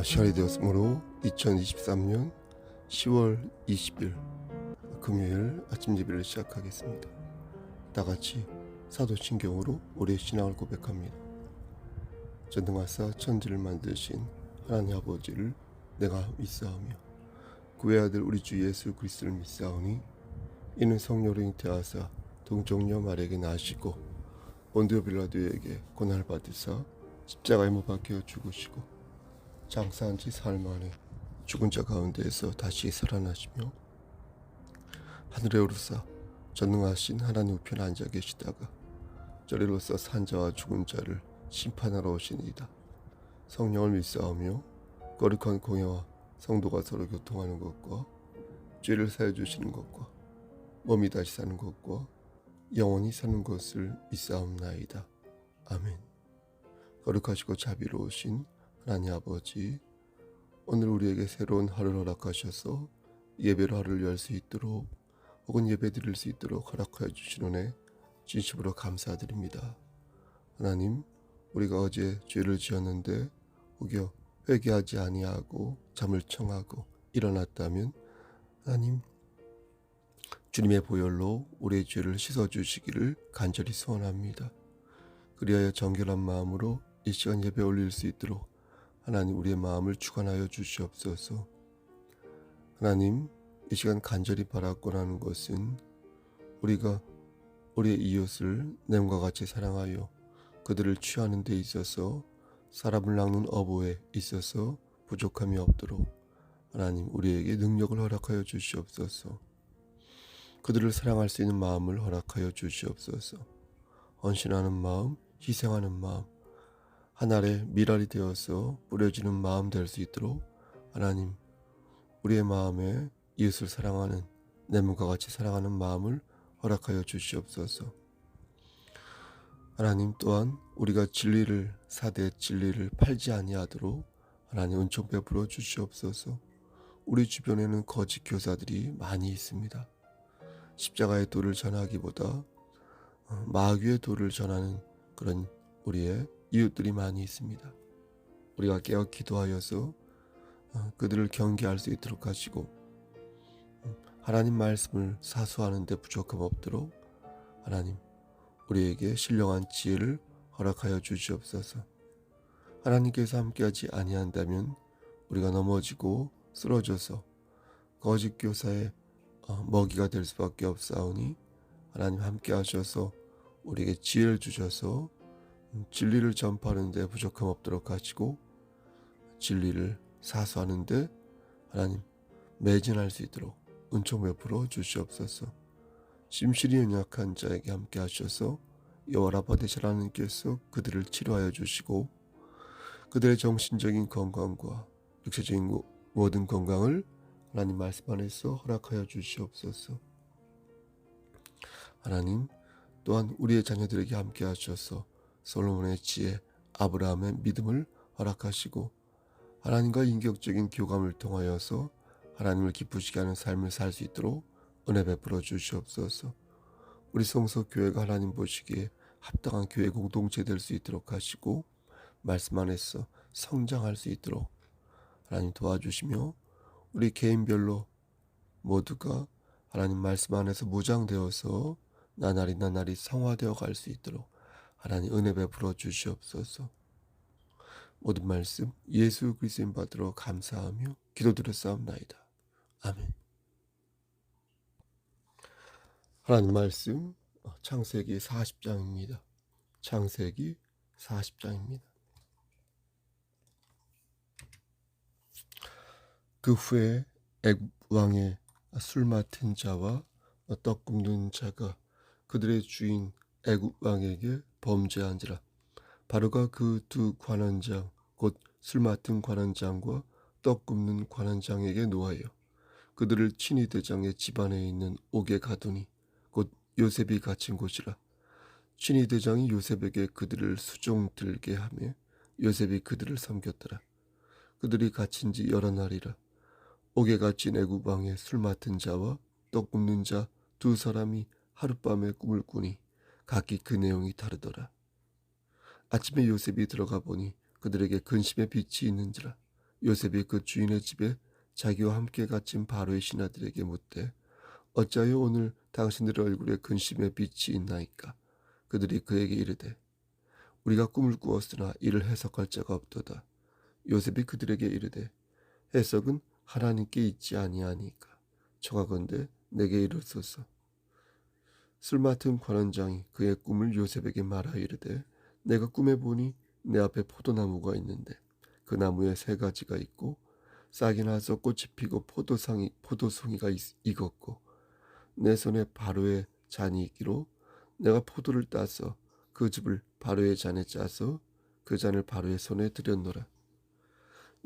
시간이 되었으므로 2023년 10월 20일 금요일 아침 예배를 시작하겠습니다. 다같이 사도신경으로 우리의 신앙을 고백합니다. 전능하사 천지를 만드신 하나님 아버지를 내가 믿사오며 그의 아들 우리 주 예수 그리스도를 믿사오니 이는 성령으로 잉태하사 동정녀 마리아에게 나시고 본디오 빌라도에게 고난을 받으사 십자가에 못 박혀 죽으시고 장사한 지 사흘 만에 죽은 자 가운데에서 다시 살아나시며 하늘에 오르사 전능하신 하나님 우편에 앉아 계시다가 저리로서 산 자와 죽은 자를 심판하러 오시니이다. 성령을 믿사오며 거룩한 공예와 성도가 서로 교통하는 것과 죄를 사해 주시는 것과 몸이 다시 사는 것과 영원히 사는 것을 믿사옵나이다. 아멘. 거룩하시고 자비로우신 하나님 아버지, 오늘 우리에게 새로운 하루를 허락하셔서 예배로 하루를 열 수 있도록 혹은 예배 드릴 수 있도록 허락하여 주신 은혜 진심으로 감사드립니다. 하나님, 우리가 어제 죄를 지었는데 혹여 회개하지 아니하고 잠을 청하고 일어났다면 하나님, 주님의 보혈로 우리의 죄를 씻어주시기를 간절히 소원합니다. 그리하여 정결한 마음으로 이 시간 예배 올릴 수 있도록 하나님 우리의 마음을 주관하여 주시옵소서. 하나님, 이 시간 간절히 바라곤 하는 것은 우리가 우리의 이웃을 내 몸과 같이 사랑하여 그들을 취하는 데 있어서 사람을 낚는 어부에 있어서 부족함이 없도록 하나님 우리에게 능력을 허락하여 주시옵소서. 그들을 사랑할 수 있는 마음을 허락하여 주시옵소서. 헌신하는 마음, 희생하는 마음, 하늘의 밀알이 되어서 뿌려지는 마음 될 수 있도록 하나님 우리의 마음에 이웃을 사랑하는 내 몸과 같이 사랑하는 마음을 허락하여 주시옵소서. 하나님 또한 우리가 진리를 사대 진리를 팔지 아니하도록 하나님 은총 베풀어 주시옵소서. 우리 주변에는 거짓 교사들이 많이 있습니다. 십자가의 도를 전하기보다 마귀의 도를 전하는 그런 우리의 이웃들이 많이 있습니다. 우리가 깨어 기도하여서 그들을 경계할 수 있도록 하시고 하나님 말씀을 사수하는 데 부족함 없도록 하나님 우리에게 신령한 지혜를 허락하여 주시옵소서. 하나님께서 함께하지 아니한다면 우리가 넘어지고 쓰러져서 거짓 교사의 먹이가 될 수밖에 없사오니 하나님 함께하셔서 우리에게 지혜를 주셔서 진리를 전파하는 데 부족함 없도록 하시고 진리를 사수하는 데 하나님 매진할 수 있도록 은총 베풀어 주시옵소서. 심실히 연약한 자에게 함께 하셔서 여호와 라파 되신 하나님께서 그들을 치료하여 주시고 그들의 정신적인 건강과 육체적인 모든 건강을 하나님 말씀 안에서 허락하여 주시옵소서. 하나님 또한 우리의 자녀들에게 함께 하셔서 솔로몬의 지혜, 아브라함의 믿음을 허락하시고 하나님과 인격적인 교감을 통하여서 하나님을 기쁘시게 하는 삶을 살 수 있도록 은혜 베풀어 주시옵소서. 우리 성서교회가 하나님 보시기에 합당한 교회 공동체 될 수 있도록 하시고 말씀 안에서 성장할 수 있도록 하나님 도와주시며 우리 개인별로 모두가 하나님 말씀 안에서 무장되어서 나날이 성화되어 갈 수 있도록 하나님 은혜 베풀어 주시옵소서. 모든 말씀 예수 그리스도인 받들어 감사하며 기도드렸사옵나이다. 아멘. 하나님 말씀 창세기 40장입니다. 창세기 40장입니다. 그 후에 애굽 왕의 술 맡은 자와 떡 굽는 자가 그들의 주인 애굽 왕에게 범죄한지라. 바로가 그 두 관원장 곧 술 맡은 관원장과 떡 굽는 관원장에게 노하여 그들을 친위 대장의 집안에 있는 옥에 가두니 곧 요셉이 갇힌 곳이라. 친위 대장이 요셉에게 그들을 수종 들게 하며 요셉이 그들을 섬겼더라. 그들이 갇힌 지 여러 날이라. 옥에 갇힌 애굽 왕의 술 맡은 자와 떡 굽는 자 두 사람이 하룻밤에 꿈을 꾸니 각기 그 내용이 다르더라. 아침에 요셉이 들어가 보니 그들에게 근심의 빛이 있는지라. 요셉이 그 주인의 집에 자기와 함께 갇힌 바로의 신하들에게 묻되 어찌하여 오늘 당신들의 얼굴에 근심의 빛이 있나이까? 그들이 그에게 이르되 우리가 꿈을 꾸었으나 이를 해석할 자가 없도다. 요셉이 그들에게 이르되 해석은 하나님께 있지 아니하니까 청하건대 내게 이르소서. 술 맡은 관원장이 그의 꿈을 요셉에게 말하여 이르되 내가 꿈에 보니 내 앞에 포도나무가 있는데 그 나무에 세 가지가 있고 싹이 나서 꽃이 피고 포도송이가 익었고 내 손에 바로의 잔이 있기로 내가 포도를 따서 그 즙을 바로의 잔에 짜서 그 잔을 바로의 손에 들였노라.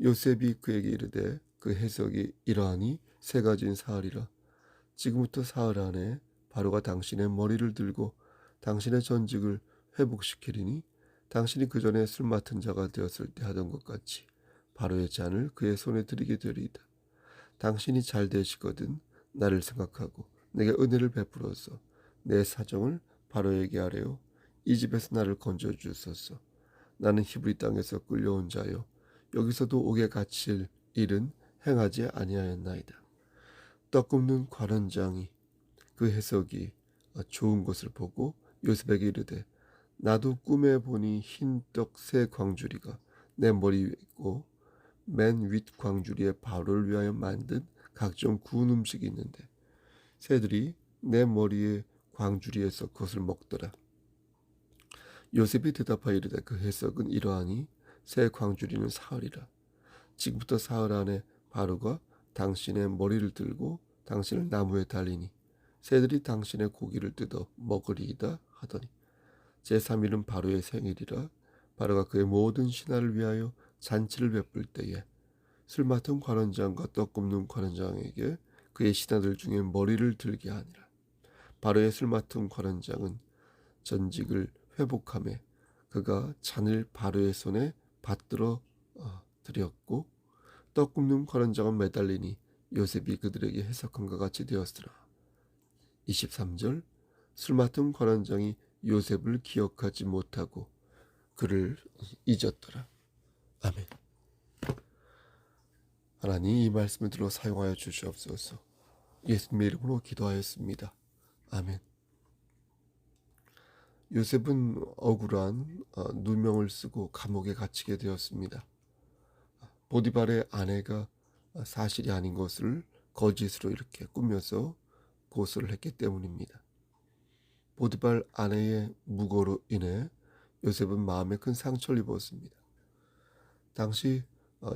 요셉이 그에게 이르되 그 해석이 이러하니 세 가지인 사흘이라. 지금부터 사흘 안에 바로가 당신의 머리를 들고 당신의 전직을 회복시키리니 당신이 그 전에 술 맡은 자가 되었을 때 하던 것 같이 바로의 잔을 그의 손에 드리게 되리이다. 당신이 잘 되시거든 나를 생각하고 내게 은혜를 베풀어서 내 사정을 바로에게 아뢰어 이 집에서 나를 건져 주소서. 나는 히브리 땅에서 끌려온 자요 여기서도 옥에 갇힐 일은 행하지 아니하였나이다. 떡 굽는 관원장이 그 해석이 좋은 것을 보고 요셉에게 이르되 나도 꿈에 보니 흰 떡 세 광주리가 내 머리 위에 있고 맨 윗 광주리에 바로를 위하여 만든 각종 구운 음식이 있는데 새들이 내 머리에 광주리에서 그것을 먹더라. 요셉이 대답하여 이르되 그 해석은 이러하니 새 광주리는 사흘이라. 지금부터 사흘 안에 바로가 당신의 머리를 들고 당신을 나무에 달리니 새들이 당신의 고기를 뜯어 먹으리이다 하더니 제3일은 바로의 생일이라. 바로가 그의 모든 신하를 위하여 잔치를 베풀 때에 술 맡은 관원장과 떡 굽는 관원장에게 그의 신하들 중에 머리를 들게 하니라. 바로의 술 맡은 관원장은 전직을 회복하며 그가 잔을 바로의 손에 받들어 드렸고 떡 굽는 관원장은 매달리니 요셉이 그들에게 해석한것 같이 되었으나 23절 술 맡은 관원장이 요셉을 기억하지 못하고 그를 잊었더라. 아멘. 하나님 이 말씀을 들어 사용하여 주시옵소서. 예수님의 이름으로 기도하였습니다. 아멘. 요셉은 억울한 누명을 쓰고 감옥에 갇히게 되었습니다. 보디발의 아내가 사실이 아닌 것을 거짓으로 이렇게 꾸며서 고소를 했기 때문입니다. 보디발 아내의 무고로 인해 요셉은 마음에 큰 상처를 입었습니다. 당시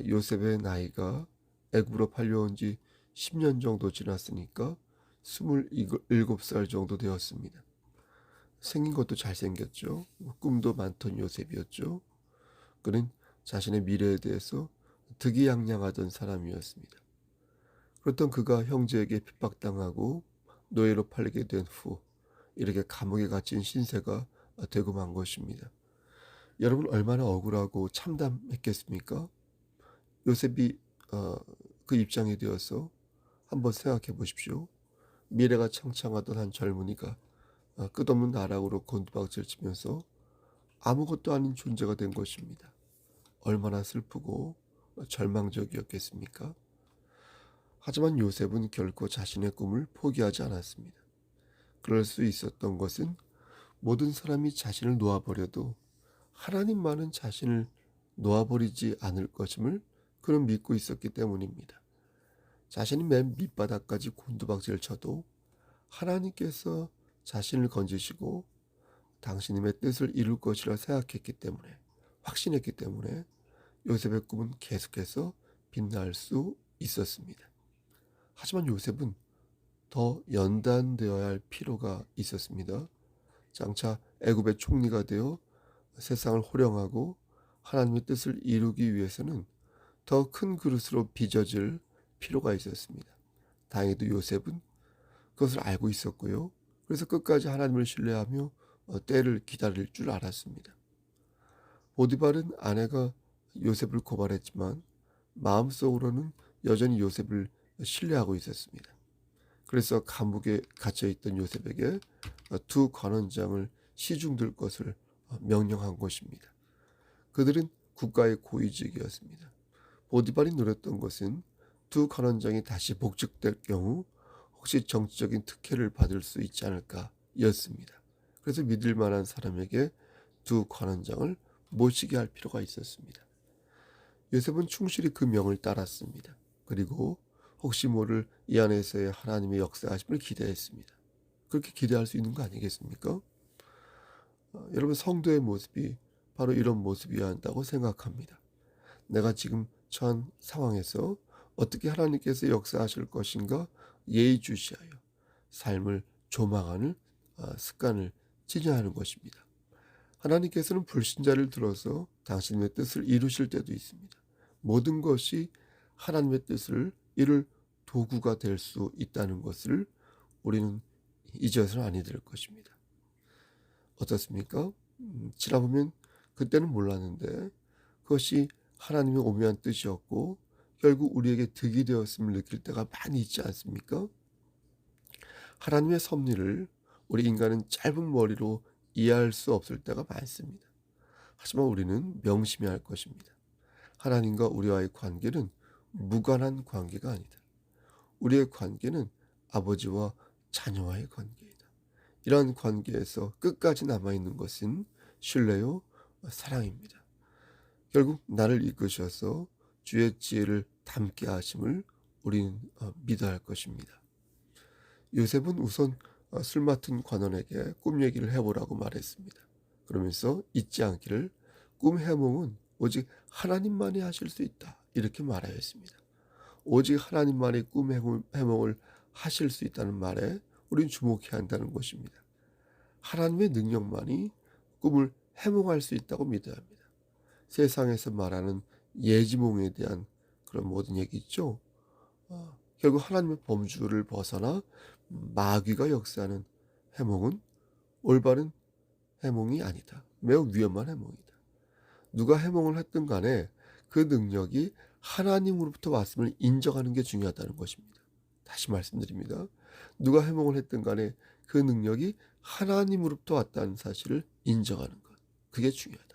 요셉의 나이가 애굽으로 팔려온 지 10년 정도 지났으니까 27살 정도 되었습니다. 생긴 것도 잘생겼죠. 꿈도 많던 요셉이었죠. 그는 자신의 미래에 대해서 득이양양하던 사람이었습니다. 그렇던 그가 형제에게 핍박당하고 노예로 팔리게 된 후 이렇게 감옥에 갇힌 신세가 되고 만 것입니다. 여러분 얼마나 억울하고 참담했겠습니까? 요셉이 그 입장에 되어서 한번 생각해 보십시오. 미래가 창창하던 한 젊은이가 끝없는 나락으로 곤두박질 치면서 아무것도 아닌 존재가 된 것입니다. 얼마나 슬프고 절망적이었겠습니까? 하지만 요셉은 결코 자신의 꿈을 포기하지 않았습니다. 그럴 수 있었던 것은 모든 사람이 자신을 놓아버려도 하나님만은 자신을 놓아버리지 않을 것임을 그는 믿고 있었기 때문입니다. 자신이 맨 밑바닥까지 곤두박질을 쳐도 하나님께서 자신을 건지시고 당신님의 뜻을 이룰 것이라 생각했기 때문에 확신했기 때문에 요셉의 꿈은 계속해서 빛날 수 있었습니다. 하지만 요셉은 더 연단되어야 할 필요가 있었습니다. 장차 애굽의 총리가 되어 세상을 호령하고 하나님의 뜻을 이루기 위해서는 더 큰 그릇으로 빚어질 필요가 있었습니다. 다행히도 요셉은 그것을 알고 있었고요. 그래서 끝까지 하나님을 신뢰하며 때를 기다릴 줄 알았습니다. 보디발은 아내가 요셉을 고발했지만 마음속으로는 여전히 요셉을 신뢰하고 있었습니다. 그래서 감옥에 갇혀있던 요셉에게 두 관원장을 시중들 것을 명령한 것입니다. 그들은 국가의 고위직이었습니다. 보디발이 노렸던 것은 두 관원장이 다시 복직될 경우 혹시 정치적인 특혜를 받을 수 있지 않을까 였습니다. 그래서 믿을 만한 사람에게 두 관원장을 모시게 할 필요가 있었습니다. 요셉은 충실히 그 명을 따랐습니다. 그리고 혹시 모를 이 안에서의 하나님의 역사하심을 기대했습니다. 그렇게 기대할 수 있는 거 아니겠습니까? 여러분, 성도의 모습이 바로 이런 모습이어야 한다고 생각합니다. 내가 지금 처한 상황에서 어떻게 하나님께서 역사하실 것인가 예의주시하여 삶을 조망하는 습관을 지녀하는 것입니다. 하나님께서는 불신자를 들어서 당신의 뜻을 이루실 때도 있습니다. 모든 것이 하나님의 뜻을 이룰 도구가 될 수 있다는 것을 우리는 잊어서는 아니 될 것입니다. 어떻습니까? 지나보면 그때는 몰랐는데 그것이 하나님의 오묘한 뜻이었고 결국 우리에게 득이 되었음을 느낄 때가 많이 있지 않습니까? 하나님의 섭리를 우리 인간은 짧은 머리로 이해할 수 없을 때가 많습니다. 하지만 우리는 명심해야 할 것입니다. 하나님과 우리와의 관계는 무관한 관계가 아니다. 우리의 관계는 아버지와 자녀와의 관계이다. 이러한 관계에서 끝까지 남아있는 것은 신뢰요 사랑입니다. 결국 나를 이끄셔서 주의 지혜를 담게 하심을 우리는 믿어야 할 것입니다. 요셉은 우선 술 맡은 관원에게 꿈 얘기를 해보라고 말했습니다. 그러면서 잊지 않기를 꿈 해몽은 오직 하나님만이 하실 수 있다 이렇게 말하였습니다. 오직 하나님만이 꿈 해몽을 하실 수 있다는 말에 우리는 주목해야 한다는 것입니다. 하나님의 능력만이 꿈을 해몽할 수 있다고 믿어야 합니다. 세상에서 말하는 예지몽에 대한 그런 모든 얘기 있죠. 결국 하나님의 범주를 벗어나 마귀가 역사하는 해몽은 올바른 해몽이 아니다. 매우 위험한 해몽이다. 누가 해몽을 했든 간에 그 능력이 하나님으로부터 왔음을 인정하는 게 중요하다는 것입니다. 다시 말씀드립니다. 누가 해몽을 했든 간에 그 능력이 하나님으로부터 왔다는 사실을 인정하는 것. 그게 중요하다.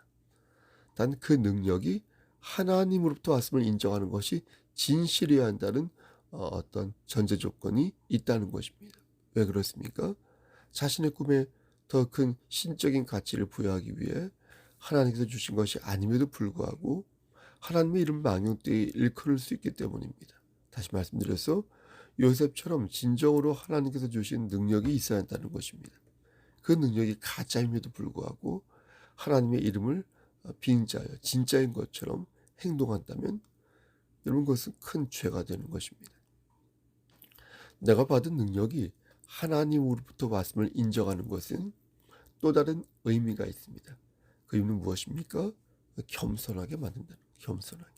단 그 능력이 하나님으로부터 왔음을 인정하는 것이 진실이어야 한다는 어떤 전제 조건이 있다는 것입니다. 왜 그렇습니까? 자신의 꿈에 더 큰 신적인 가치를 부여하기 위해 하나님께서 주신 것이 아님에도 불구하고 하나님의 이름 망령되이 일컬을 수 있기 때문입니다. 다시 말씀드려서 요셉처럼 진정으로 하나님께서 주신 능력이 있어야 한다는 것입니다. 그 능력이 가짜임에도 불구하고 하나님의 이름을 빙자하여 진짜인 것처럼 행동한다면 여러분 그것은 큰 죄가 되는 것입니다. 내가 받은 능력이 하나님으로부터 왔음을 인정하는 것은 또 다른 의미가 있습니다. 그 의미는 무엇입니까? 겸손하게 만든다는 거예요. 겸손하게.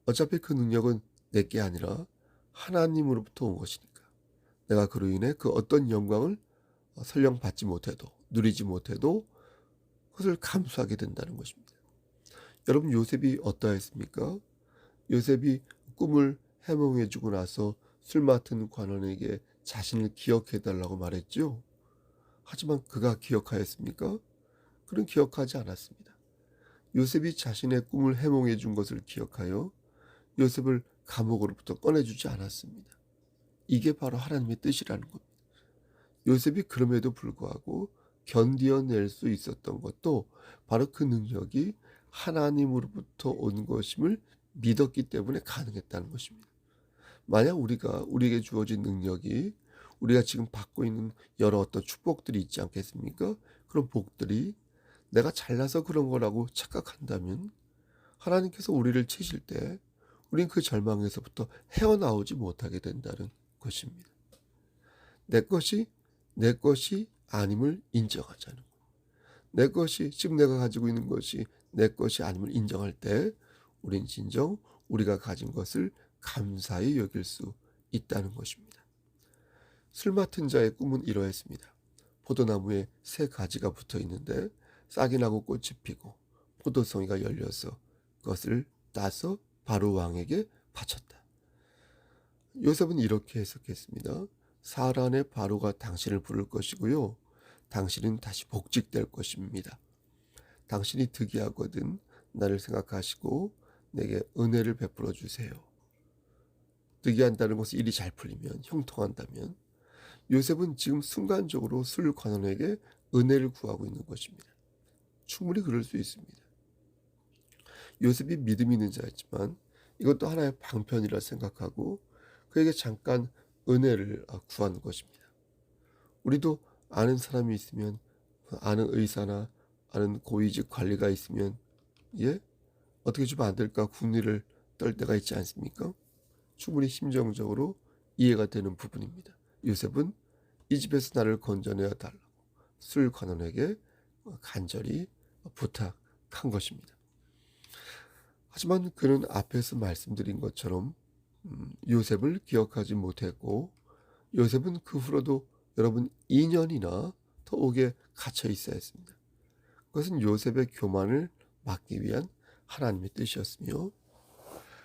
어차피 그 능력은 내게 아니라 하나님으로부터 온 것이니까 내가 그로 인해 그 어떤 영광을 설령 받지 못해도 누리지 못해도 그것을 감수하게 된다는 것입니다. 여러분 요셉이 어떠했습니까? 요셉이 꿈을 해몽해주고 나서 술 맡은 관원에게 자신을 기억해달라고 말했죠. 하지만 그가 기억하였습니까? 그는 기억하지 않았습니다. 요셉이 자신의 꿈을 해몽해준 것을 기억하여 요셉을 감옥으로부터 꺼내주지 않았습니다. 이게 바로 하나님의 뜻이라는 겁니다. 요셉이 그럼에도 불구하고 견디어낼 수 있었던 것도 바로 그 능력이 하나님으로부터 온 것임을 믿었기 때문에 가능했다는 것입니다. 만약 우리에게 주어진 능력이 우리가 지금 받고 있는 여러 어떤 축복들이 있지 않겠습니까? 그런 복들이 내가 잘나서 그런 거라고 착각한다면 하나님께서 우리를 치실 때 우리는 그 절망에서부터 헤어나오지 못하게 된다는 것입니다. 내 것이 아님을 인정하자는 거예요. 내 것이 지금 내가 가지고 있는 것이 내 것이 아님을 인정할 때 우린 진정 우리가 가진 것을 감사히 여길 수 있다는 것입니다. 술 맡은 자의 꿈은 이러했습니다. 포도나무에 새 가지가 붙어 있는데 싹이 나고 꽃이 피고 포도송이가 열려서 그것을 따서 바로 왕에게 바쳤다. 요셉은 이렇게 해석했습니다. 사흘 안에 바로가 당신을 부를 것이고요. 당신은 다시 복직될 것입니다. 당신이 득이하거든 나를 생각하시고 내게 은혜를 베풀어 주세요. 득이한다는 것은 일이 잘 풀리면, 형통한다면 요셉은 지금 순간적으로 술 관원에게 은혜를 구하고 있는 것입니다. 충분히 그럴 수 있습니다. 요셉이 믿음 있는 자였지만 이것도 하나의 방편이라 생각하고 그에게 잠깐 은혜를 구하는 것입니다. 우리도 아는 사람이 있으면, 아는 의사나 아는 고위직 관리가 있으면 어떻게 좀 안 될까 궁리를 떨 때가 있지 않습니까? 충분히 심정적으로 이해가 되는 부분입니다. 요셉은 이 집에서 나를 건져내어 달라고 술 관원에게 간절히 부탁한 것입니다. 하지만 그는 앞에서 말씀드린 것처럼 요셉을 기억하지 못했고, 요셉은 그 후로도 여러분 2년이나 더 옥에 갇혀 있어야 했습니다. 그것은 요셉의 교만을 막기 위한 하나님의 뜻이었으며,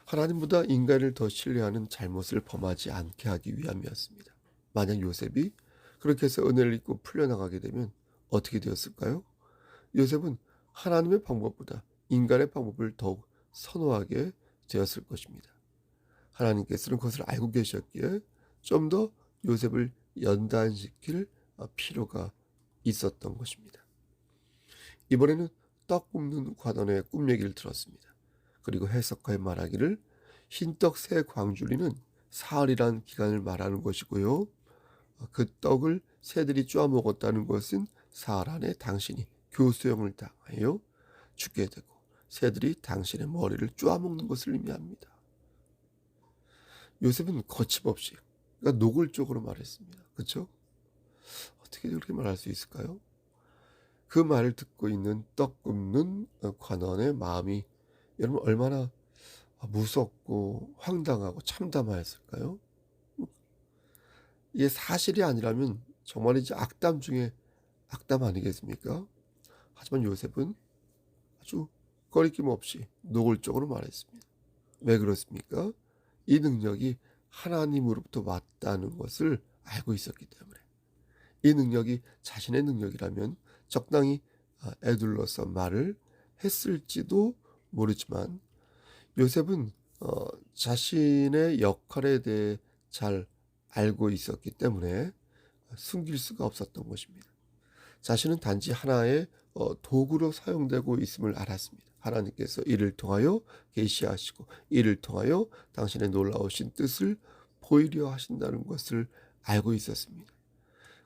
하나님보다 인간을 더 신뢰하는 잘못을 범하지 않게 하기 위함이었습니다. 만약 요셉이 그렇게 해서 은혜를 입고 풀려나가게 되면 어떻게 되었을까요? 요셉은 하나님의 방법보다 인간의 방법을 더욱 선호하게 되었을 것입니다. 하나님께서는 그것을 알고 계셨기에 좀 더 요셉을 연단시킬 필요가 있었던 것입니다. 이번에는 떡 굽는 관원의 꿈 얘기를 들었습니다. 그리고 해석하여 말하기를 흰떡 새 광주리는 사흘이란 기간을 말하는 것이고요. 그 떡을 새들이 쪼아 먹었다는 것은 사흘 안에 당신이 교수형을 당하여 죽게 되고 새들이 당신의 머리를 쪼아 먹는 것을 의미합니다. 요셉은 거침없이, 그러니까 노골적으로 말했습니다. 그렇죠? 어떻게 그렇게 말할 수 있을까요? 그 말을 듣고 있는 떡 굽는 관원의 마음이 여러분 얼마나 무섭고 황당하고 참담하였을까요? 이게 사실이 아니라면 정말이지 악담 중에 악담 아니겠습니까? 하지만 요셉은 아주 거리낌 없이 노골적으로 말했습니다. 왜 그렇습니까? 이 능력이 하나님으로부터 왔다는 것을 알고 있었기 때문에, 이 능력이 자신의 능력이라면 적당히 애둘러서 말을 했을지도 모르지만, 요셉은 자신의 역할에 대해 잘 알고 있었기 때문에 숨길 수가 없었던 것입니다. 자신은 단지 하나의 도구로 사용되고 있음을 알았습니다. 하나님께서 이를 통하여 계시하시고 이를 통하여 당신의 놀라우신 뜻을 보이려 하신다는 것을 알고 있었습니다.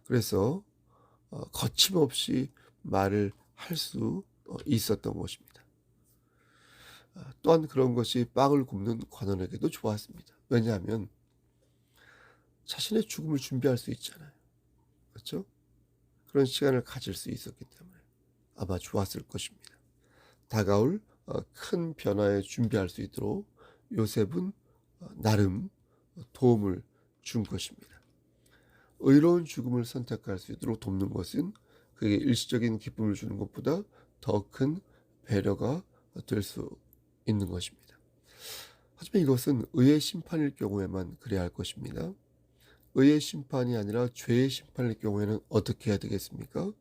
그래서 거침없이 말을 할 수 있었던 것입니다. 또한 그런 것이 빵을 굽는 관원에게도 좋았습니다. 왜냐하면 자신의 죽음을 준비할 수 있잖아요. 그렇죠? 그런 시간을 가질 수 있었기 때문에 아마 좋았을 것입니다. 다가올 큰 변화에 준비할 수 있도록 요셉은 나름 도움을 준 것입니다. 의로운 죽음을 선택할 수 있도록 돕는 것은 그에게 일시적인 기쁨을 주는 것보다 더 큰 배려가 될 수 있는 것입니다. 하지만 이것은 의의 심판일 경우에만 그래야 할 것입니다. 의의 심판이 아니라 죄의 심판일 경우에는 어떻게 해야 되겠습니까?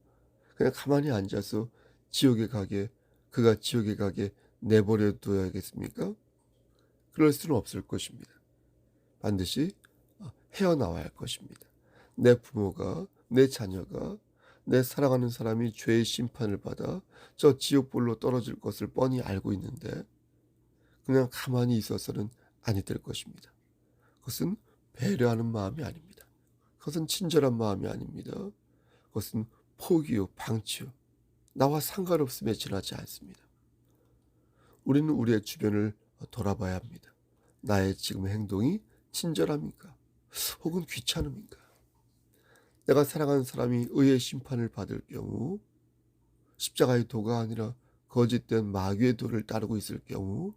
그냥 가만히 앉아서 그가 지옥에 가게 내버려 둬야겠습니까? 그럴 수는 없을 것입니다. 반드시 헤어나와야 할 것입니다. 내 부모가, 내 자녀가, 내 사랑하는 사람이 죄의 심판을 받아 저 지옥불로 떨어질 것을 뻔히 알고 있는데 그냥 가만히 있어서는 아니 될 것입니다. 그것은 배려하는 마음이 아닙니다. 그것은 친절한 마음이 아닙니다. 그것은 포기요, 방치요, 나와 상관없음에 지나지 않습니다. 우리는 우리의 주변을 돌아봐야 합니다. 나의 지금 행동이 친절함인가? 혹은 귀찮음인가? 내가 사랑하는 사람이 의의 심판을 받을 경우, 십자가의 도가 아니라 거짓된 마귀의 도를 따르고 있을 경우,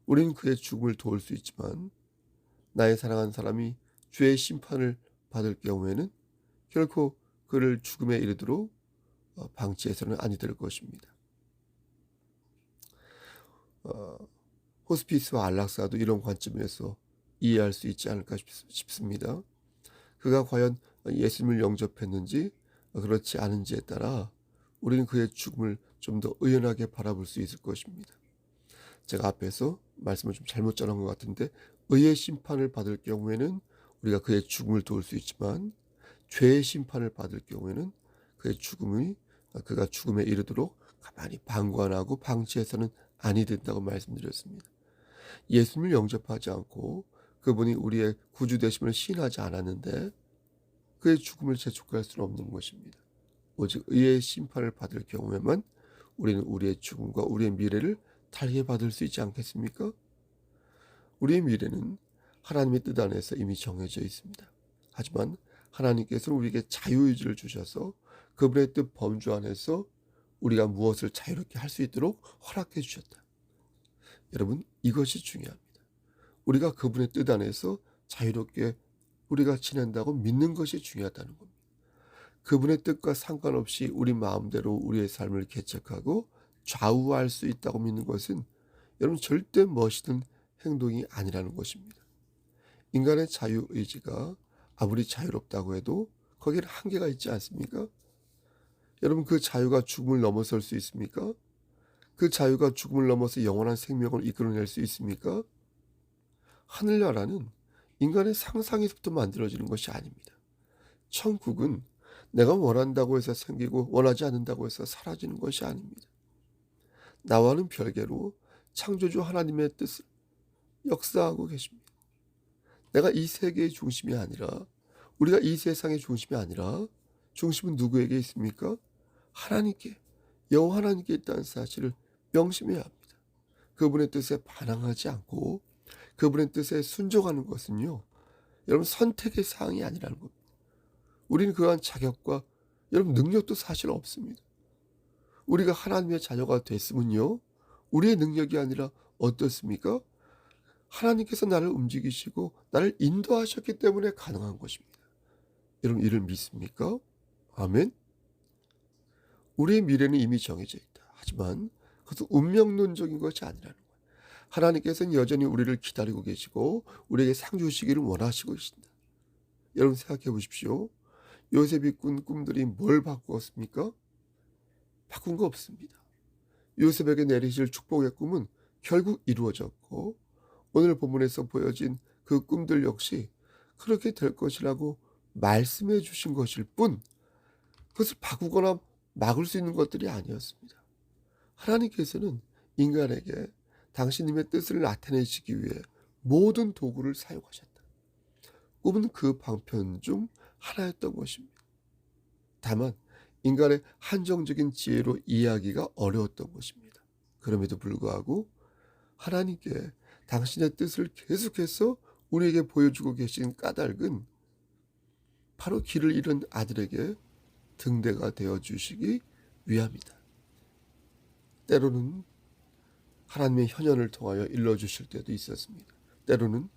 우리는 그의 죽음을 도울 수 있지만 나의 사랑하는 사람이 죄의 심판을 받을 경우에는 결코 그를 죽음에 이르도록 방치해서는 아니 될 것입니다. 호스피스와 안락사도 이런 관점에서 이해할 수 있지 않을까 싶습니다. 그가 과연 예수님을 영접했는지 그렇지 않은지에 따라 우리는 그의 죽음을 좀 더 의연하게 바라볼 수 있을 것입니다. 제가 앞에서 말씀을 좀 잘못 전한 것 같은데, 의의 심판을 받을 경우에는 우리가 그의 죽음을 도울 수 있지만, 죄의 심판을 받을 경우에는 그가 죽음에 이르도록 가만히 방관하고 방치해서는 아니 된다고 말씀드렸습니다. 예수님을 영접하지 않고 그분이 우리의 구주 되심을 시인하지 않았는데 그의 죽음을 재촉할 수는 없는 것입니다. 오직 의의 심판을 받을 경우에만 우리는 우리의 죽음과 우리의 미래를 달게 받을 수 있지 않겠습니까? 우리의 미래는 하나님의 뜻 안에서 이미 정해져 있습니다. 하지만 하나님께서는 우리에게 자유의지를 주셔서 그분의 뜻 범주 안에서 우리가 무엇을 자유롭게 할 수 있도록 허락해 주셨다. 여러분, 이것이 중요합니다. 우리가 그분의 뜻 안에서 자유롭게 우리가 지낸다고 믿는 것이 중요하다는 겁니다. 그분의 뜻과 상관없이 우리 마음대로 우리의 삶을 개척하고 좌우할 수 있다고 믿는 것은 여러분 절대 멋있는 행동이 아니라는 것입니다. 인간의 자유의지가 아무리 자유롭다고 해도 거기에는 한계가 있지 않습니까? 여러분, 그 자유가 죽음을 넘어설 수 있습니까? 그 자유가 죽음을 넘어서 영원한 생명을 이끌어낼 수 있습니까? 하늘나라는 인간의 상상에서부터 만들어지는 것이 아닙니다. 천국은 내가 원한다고 해서 생기고 원하지 않는다고 해서 사라지는 것이 아닙니다. 나와는 별개로 창조주 하나님의 뜻을 역사하고 계십니다. 내가 이 세계의 중심이 아니라, 우리가 이 세상의 중심이 아니라 중심은 누구에게 있습니까? 하나님께, 여호와 하나님께 있다는 사실을 명심해야 합니다. 그분의 뜻에 반항하지 않고 그분의 뜻에 순종하는 것은요, 여러분 선택의 사항이 아니라는 겁니다. 우리는 그러한 자격과 여러분 능력도 사실 없습니다. 우리가 하나님의 자녀가 됐으면요, 우리의 능력이 아니라 어떻습니까? 하나님께서 나를 움직이시고 나를 인도하셨기 때문에 가능한 것입니다. 여러분, 이를 믿습니까? 아멘. 우리의 미래는 이미 정해져 있다. 하지만 그것은 운명론적인 것이 아니라는 거예요. 하나님께서는 여전히 우리를 기다리고 계시고 우리에게 상 주시기를 원하시고 계신다. 여러분 생각해 보십시오. 요셉이 꾼 꿈들이 뭘 바꾸었습니까? 바꾼 거 없습니다. 요셉에게 내리실 축복의 꿈은 결국 이루어졌고, 오늘 본문에서 보여진 그 꿈들 역시 그렇게 될 것이라고 말씀해 주신 것일 뿐, 그것을 바꾸거나 막을 수 있는 것들이 아니었습니다. 하나님께서는 인간에게 당신님의 뜻을 나타내시기 위해 모든 도구를 사용하셨다. 꿈은 그 방편 중 하나였던 것입니다. 다만 인간의 한정적인 지혜로 이해하기가 어려웠던 것입니다. 그럼에도 불구하고 하나님께 당신의 뜻을 계속해서 우리에게 보여주고 계신 까닭은 바로 길을 잃은 아들에게 등대가 되어 주시기 위함이다. 때로는 하나님의 현현을 통하여 일러주실 때도 있었습니다. 때로는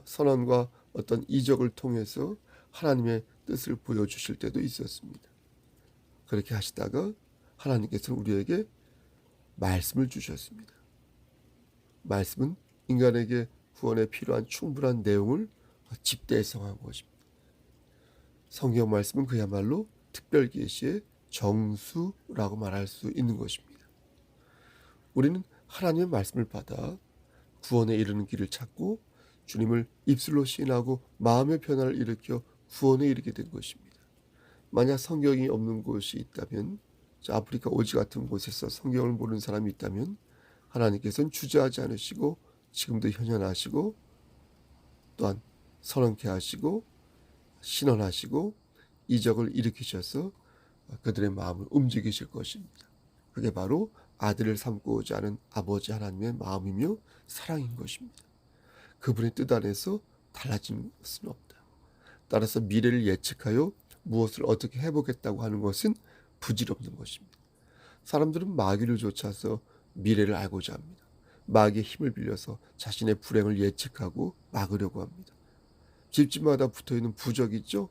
선언과 어떤 이적을 통해서 하나님의 뜻을 보여주실 때도 있었습니다. 그렇게 하시다가 하나님께서는 우리에게 말씀을 주셨습니다. 말씀은 인간에게 구원에 필요한 충분한 내용을 집대성한 것입니다. 성경 말씀은 그야말로 특별계시의 정수라고 말할 수 있는 것입니다. 우리는 하나님의 말씀을 받아 구원에 이르는 길을 찾고 주님을 입술로 시인하고 마음의 변화를 일으켜 구원에 이르게 된 것입니다. 만약 성경이 없는 곳이 있다면, 아프리카 오지 같은 곳에서 성경을 모르는 사람이 있다면 하나님께서는 주저하지 않으시고 지금도 현현하시고 또한 선언케 하시고 신원하시고 이적을 일으키셔서 그들의 마음을 움직이실 것입니다. 그게 바로 아들을 삼고자 하는 아버지 하나님의 마음이며 사랑인 것입니다. 그분의 뜻 안에서 달라지는 것은 없다. 따라서 미래를 예측하여 무엇을 어떻게 해보겠다고 하는 것은 부질없는 것입니다. 사람들은 마귀를 쫓아서 미래를 알고자 합니다. 마귀의 힘을 빌려서 자신의 불행을 예측하고 막으려고 합니다. 집집마다 붙어있는 부적 있죠?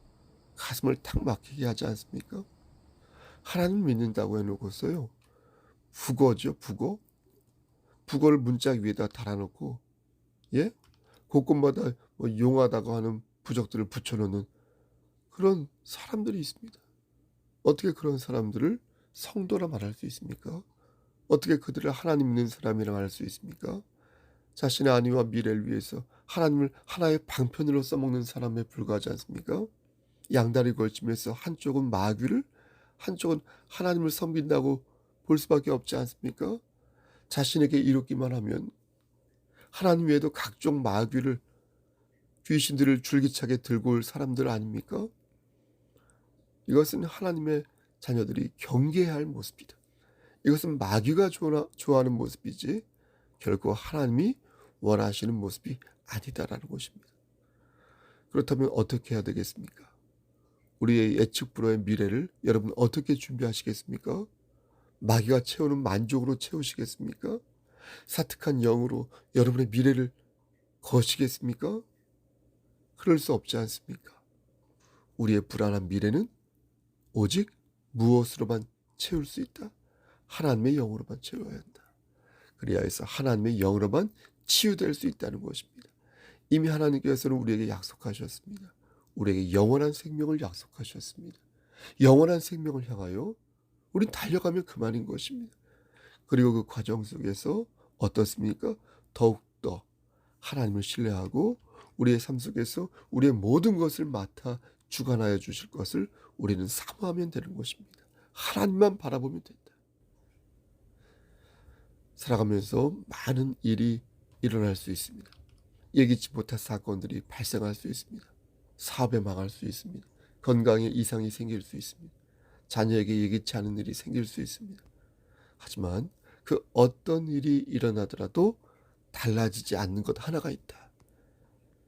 가슴을 탁 막히게 하지 않습니까? 하나님 믿는다고 해놓고서요, 북어죠, 북어? 북어를 문짝 위에다 달아놓고, 예? 곳곳마다 용하다고 하는 부적들을 붙여놓는 그런 사람들이 있습니다. 어떻게 그런 사람들을 성도라 말할 수 있습니까? 어떻게 그들을 하나님 믿는 사람이라고 할 수 있습니까? 자신의 안위와 미래를 위해서 하나님을 하나의 방편으로 써먹는 사람에 불과하지 않습니까? 양다리 걸치면서 한쪽은 마귀를, 한쪽은 하나님을 섬긴다고 볼 수밖에 없지 않습니까? 자신에게 이롭기만 하면 하나님 외에도 각종 마귀를, 귀신들을 줄기차게 들고 올 사람들 아닙니까? 이것은 하나님의 자녀들이 경계해야 할 모습이다. 이것은 마귀가 좋아하는 모습이지 결코 하나님이 원하시는 모습이 아니다라는 것입니다. 그렇다면 어떻게 해야 되겠습니까? 우리의 예측 불허의 미래를 여러분 어떻게 준비하시겠습니까? 마귀가 채우는 만족으로 채우시겠습니까? 사특한 영으로 여러분의 미래를 거시겠습니까? 그럴 수 없지 않습니까? 우리의 불안한 미래는 오직 무엇으로만 채울 수 있다? 하나님의 영으로만 채워야 한다. 그래야 해서 하나님의 영으로만 치유될 수 있다는 것입니다. 이미 하나님께서는 우리에게 약속하셨습니다. 우리에게 영원한 생명을 약속하셨습니다. 영원한 생명을 향하여 우린 달려가면 그만인 것입니다. 그리고 그 과정 속에서 어떻습니까? 더욱더 하나님을 신뢰하고 우리의 삶 속에서 우리의 모든 것을 맡아 주관하여 주실 것을 우리는 사모하면 되는 것입니다. 하나님만 바라보면 된다. 살아가면서 많은 일이 일어날 수 있습니다. 예기치 못한 사건들이 발생할 수 있습니다. 사업에 망할 수 있습니다. 건강에 이상이 생길 수 있습니다. 자녀에게 예기치 않은 일이 생길 수 있습니다. 하지만 그 어떤 일이 일어나더라도 달라지지 않는 것 하나가 있다.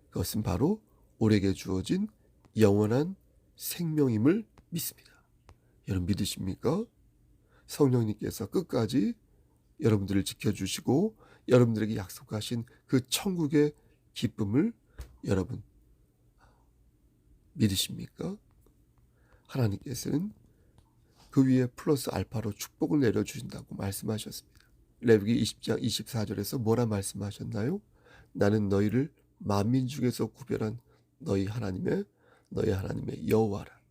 그것은 바로 우리에게 주어진 영원한 생명임을 믿습니다. 여러분 믿으십니까? 성령님께서 끝까지 여러분들을 지켜주시고 여러분들에게 약속하신 그 천국의 기쁨을 여러분 믿으십니까? 하나님께서는 그 위에 플러스 알파로 축복을 내려주신다고 말씀하셨습니다. 레위기 20장 24절에서 뭐라 말씀하셨나요? 나는 너희를 만민 중에서 구별한 너희 하나님의 여호와라.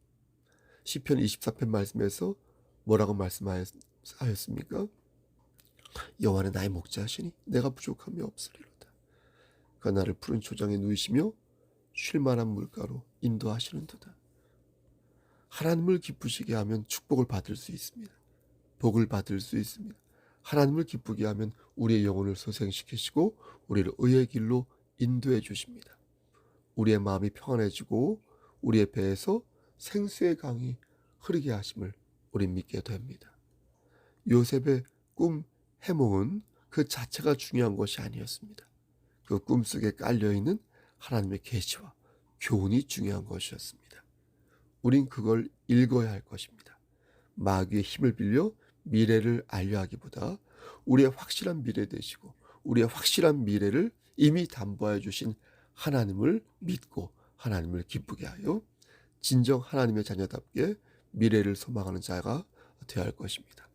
시편 24편 말씀에서 뭐라고 말씀하였습니까? 여호와는 나의 목자시니 내가 부족함이 없으리로다. 그가 나를 푸른 초장에 누이시며 쉴만한 물가로 인도하시는도다. 하나님을 기쁘시게 하면 축복을 받을 수 있습니다. 복을 받을 수 있습니다. 하나님을 기쁘게 하면 우리의 영혼을 소생시키시고 우리를 의의 길로 인도해 주십니다. 우리의 마음이 평안해지고 우리의 배에서 생수의 강이 흐르게 하심을 우린 믿게 됩니다. 요셉의 꿈 해몽은 그 자체가 중요한 것이 아니었습니다. 그 꿈속에 깔려있는 하나님의 계시와 교훈이 중요한 것이었습니다. 우린 그걸 읽어야 할 것입니다. 마귀의 힘을 빌려 미래를 알려하기보다 우리의 확실한 미래 되시고 우리의 확실한 미래를 이미 담보해 주신 하나님을 믿고 하나님을 기쁘게 하여 진정 하나님의 자녀답게 미래를 소망하는 자가 되어야 할 것입니다.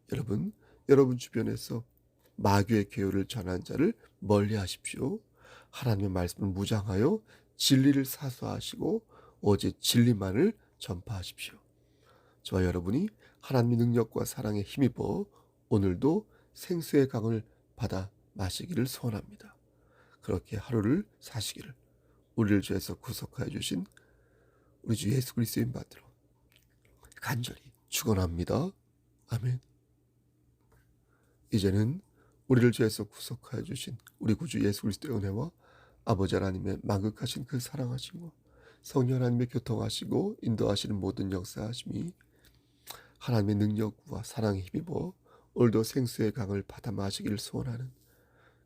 여러분 주변에서 마귀의 계율을 전하는 자를 멀리 하십시오. 하나님의 말씀을 무장하여 진리를 사수하시고 오직 진리만을 전파하십시오. 저와 여러분이 하나님의 능력과 사랑에 힘입어 오늘도 생수의 강을 받아 마시기를 소원합니다. 그렇게 하루를 사시기를 우리를 죄에서 구속하여 주신 우리 주 예수 그리스도인 받들어 간절히 축원합니다. 아멘. 이제는 우리를 죄에서 구속하여 주신 우리 구주 예수 그리스도의 은혜와 아버지 하나님의 만극하신 그 사랑하심과 성령 하나님의 교통하시고 인도하시는 모든 역사하심이 하나님의 능력과 사랑에 힘입어 오늘도 생수의 강을 받아 마시기를 소원하는,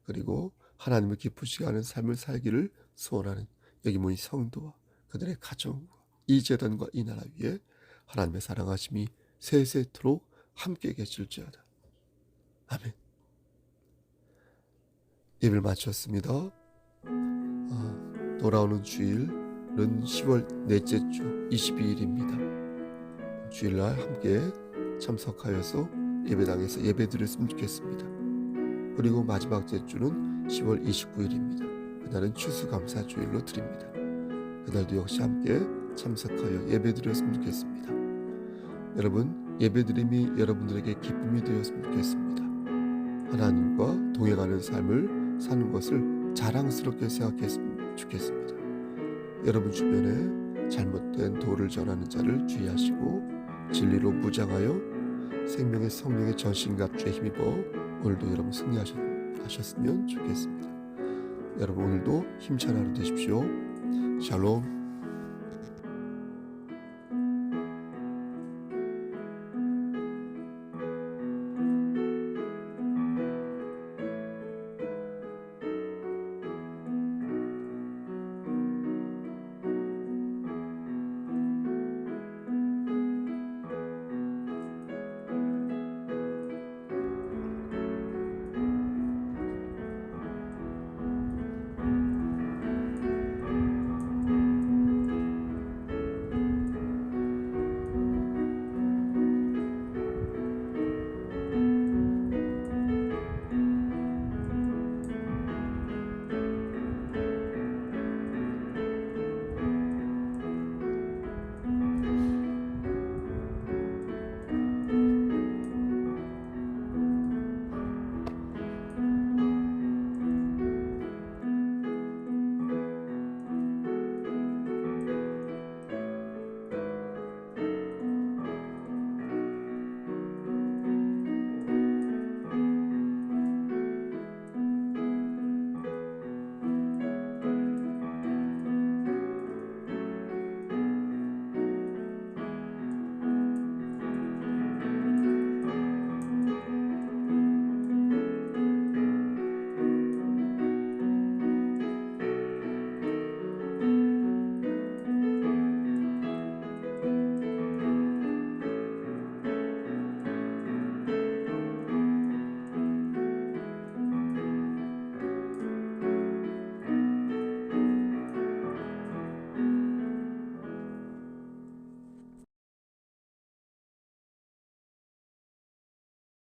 그리고 하나님을 기쁘시게 하는 삶을 살기를 소원하는 여기 모인 성도와 그들의 가정과 이 재단과 이 나라 위에 하나님의 사랑하심이 세세토록 함께 계실지어다. 아멘. 예배를 마쳤습니다. 돌아오는 주일은 10월 넷째 주 22일입니다. 주일날 함께 참석하여서 예배당에서 예배드렸으면 좋겠습니다. 그리고 마지막 제주는 10월 29일입니다. 그날은 추수감사주일로 드립니다. 그날도 역시 함께 참석하여 예배드렸으면 좋겠습니다. 여러분, 예배드림이 여러분들에게 기쁨이 되었으면 좋겠습니다. 하나님과 동행하는 삶을 사는 것을 자랑스럽게 생각했으면 좋겠습니다. 여러분 주변에 잘못된 도를 전하는 자를 주의하시고 진리로 무장하여 생명의 성령의 전신갑주에 힘입어 오늘도 여러분 승리하셨으면 좋겠습니다. 여러분 오늘도 힘찬 하루 되십시오. 샬롬.